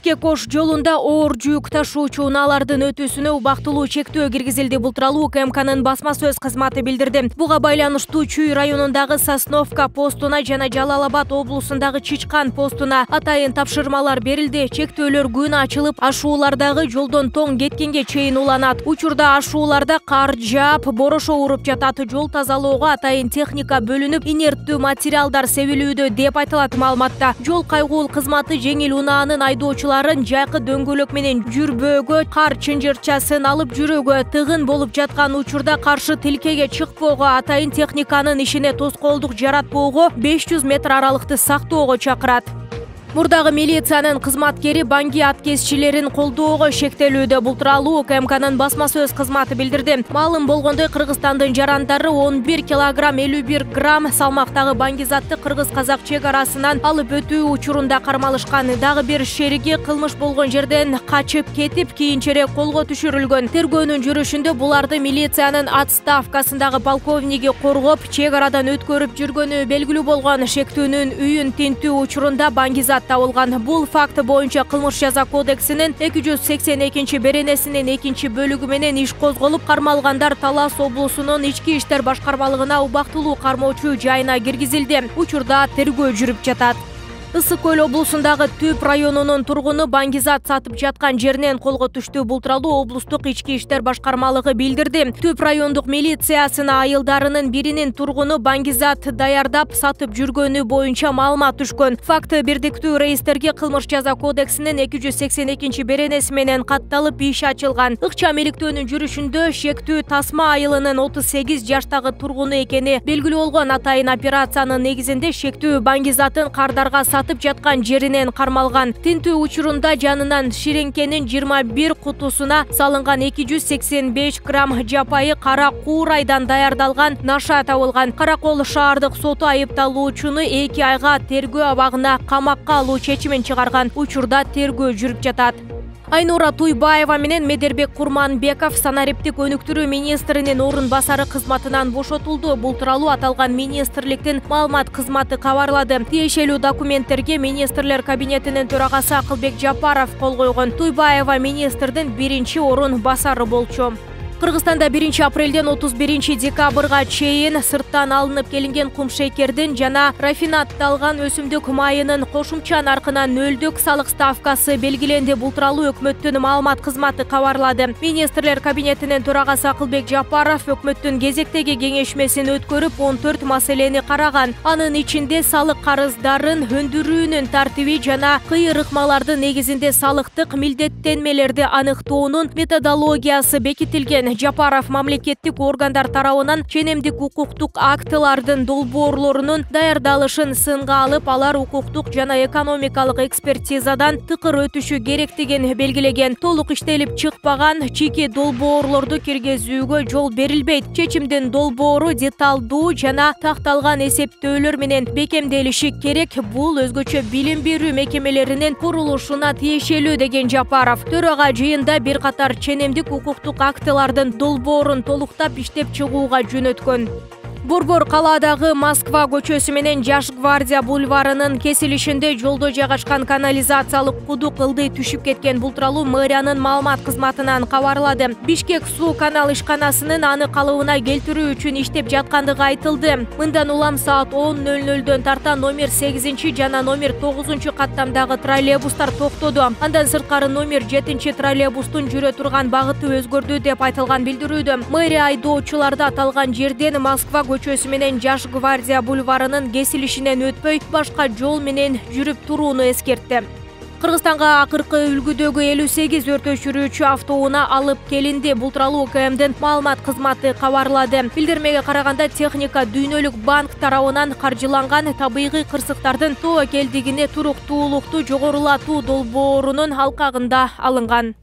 Бишкек-Ош жолунда оор жүк ташуучу унаалардын өтүүсүнө убактылуу чектөө киргизилди. Бул тууралуу УКМКнын басма сөз кызматы билдирди. Буга байланыштуу Чүй районундагы Сосновка постуна жана Жалал-Абад облусундагы Чичкан постуна атайын тапшырмалар берилди. Чектөөлөр күн ачылып, ашуулардагы жолдон тоң кеткенге чейин уланат. Учурда ашууларда кар жаап, борошо уруп жатат. Жол тазалоого атайын техника бөлүнүп, инерттүү материалдар себилүүдө деп айтылат маалыматта. Жол кайгуул кызматы жеңил унаанын айдоочуларын жайкы дөңгөлөк менен жүрбөөгө, кар чынжырчасын алып жүрүүгө, тыгын болуп жаткан учурда каршы тилкеге чыкпоого, атайын техниканын ишине тоскоолдук жаратпоого, 500 метр аралыкты сактоого чакырат. Мурдагы милициянын кызматкери банги аткезчилерин колдоого шектелүүдө. Бул тууралуу УКМКнын басма сөз кызматы билдирди. Маалым болгондой, Кыргызстандын жарандары 11 килограмм 51 грамм салмактагы баңгизатты кыргыз-казак чек арасынан алып өтүү учурунда кармалышкан. Дагы бир шериги кылмыш болгон жерден качып кетип, кийинчерээк колго түшүрүлгөн. Тергөөнүн жүрүшүндө буларды милициянын отставкасындагы полковниги коргоп, чек арадан өткөрүп жүргөнү белгилүү болгон. Шектүүнүн үйүн тинтүү учурунда баңгизат табылган. Бул факт боюнча Кылмыш жаза кодексинин 282 беренесинин 2 бөлүгү менен иш козголуп, кармалгандар Талас облусунун ички иштер башкармалыгына убактылуу кармоочу жайына киргизилди. Учурда тергөө жүрүп жатат. Ысык-Көл облусундагы Түп районунун тургуну баңгизат сатып жаткан жеринен колго түштү. Бул тууралуу облустук ички иштер башкармалыгы билдирди. Түп райондук милициясына айылдарынын биринин тургуну баңгизат даярдап сатып жүргөнү боюнча маалымат түшкөн. Факт бирдиктүү рейстерге Кылмыш жаза кодексинин 282 беренеси менен катталып иш ачылган. Ыкчам иликтөөнүн жүрүшүндө шектүү Тасма айылынын 38 жаштагы тургуну экени белгилүү болгон. Атайын операциянын негизинде шектүү баңгизатын кардарга сатып жаткан жеринен кармалган. Тинтүү учурунда жанынан ширеңкенин 21 кутусуна салынган 285 грамм жапайы кара куурайдан даярдалган наша табылган. Каракол шаардык соту айыпталуучуну 2 айга тергөө абагына камакка алуу чечимин чыгарган. Учурда тергөө жүрүп жатат. Айнура Туйбаева менен Медербек Курманбеков санариптик өнүктүрүү министринин орун басары кызматынан бошотулду. Бул тууралуу аталган министрликтин маалымат кызматы кабарлады. Тиешелүү документтерге министрлер кабинетинин төрагасы Акылбек Жапаров кол койгон. Туйбаева министрдин биринчи орун басары болчу. Кыргызстанда 1 апрелден 31 декабрга чейин сырттан алынып келинген кумшекердин жана рафинатталган өсүмдүк майынын кошумча наркынан нөлдүк салык ставкасы белгиленди. Бул тууралуу өкмөттүн маалымат кызматы кабарлады. Министрлер кабинетинин төрагасы Акылбек Жапаров өкмөттүн кезектеги кеңешмесин өткөрүп 14 маселени караган. Анын ичинде салык карыздарын өндүрүүнүн тартиби жана кыйыр ыкмалардын негизинде салыктык милдеттенмелерди аныктоонун методологиясы бекитилген. Жапаров мамлекеттик органдар тарабынан ченемдик укуктук актылардын долбоорлорунун даярдалышын сынга алып, алар укуктук жана экономикалык экспертизадан тыкыр өтүшү керектигин белгилеген. Толук иштелип чыкпаган чийки долбоорлорду киргизүүгө жол берилбейт. Чечимдин долбоору деталдуу жана такталган эсептөөлөр менен бекемделиши керек. Бул өзгөчө билим берүү мекемелеринин курулушуна тиешелүү деген Жапаров. Төрага жыйында бир катар ченемдик укуктук актыларды долбоорун толуктап иштеп чыгууга жөнөткөн. Борбор калаадагы Москва көчөсү менен Жаш гвардия бульварынын кесилишинде жолдо жайгашкан канализациялык кудук ылдый түшүп кеткен. Бул тууралуу мэриянын маалымат кызматынан кабарлады. Бишкек суу канал ишканасынын аны калыбына келтирүү үчүн иштеп жаткандыгы айтылды. Мындан улам саат 10:00 тарта номер 8 жана номер 9 каттамдагы троллейбустар токтоду. Андан сырткары номер 7 троллейбустун жүрө турган багыты өзгөрдү деп айтылган билдирүүдө. Мэрия айдоочуларды аталган жерден Москва көчөсү менен Жаш гвардия бульварынын кесилишинен өтпөй, башка жол менен жүрүп турууну эскертти. Кыргызстанга акыркы үлгүдөгү 58 өрт өчүрүүчү автоунаа алып келинди. Бул тууралуу УКМдин маалымат кызматы кабарлады. Билдирмеге караганда, техника Дүйнөлүк банк тарабынан каржыланган табигый кырсыктардын тобокелдигине туруктуулукту жогорулатуу долбоорунун алкагында алынган.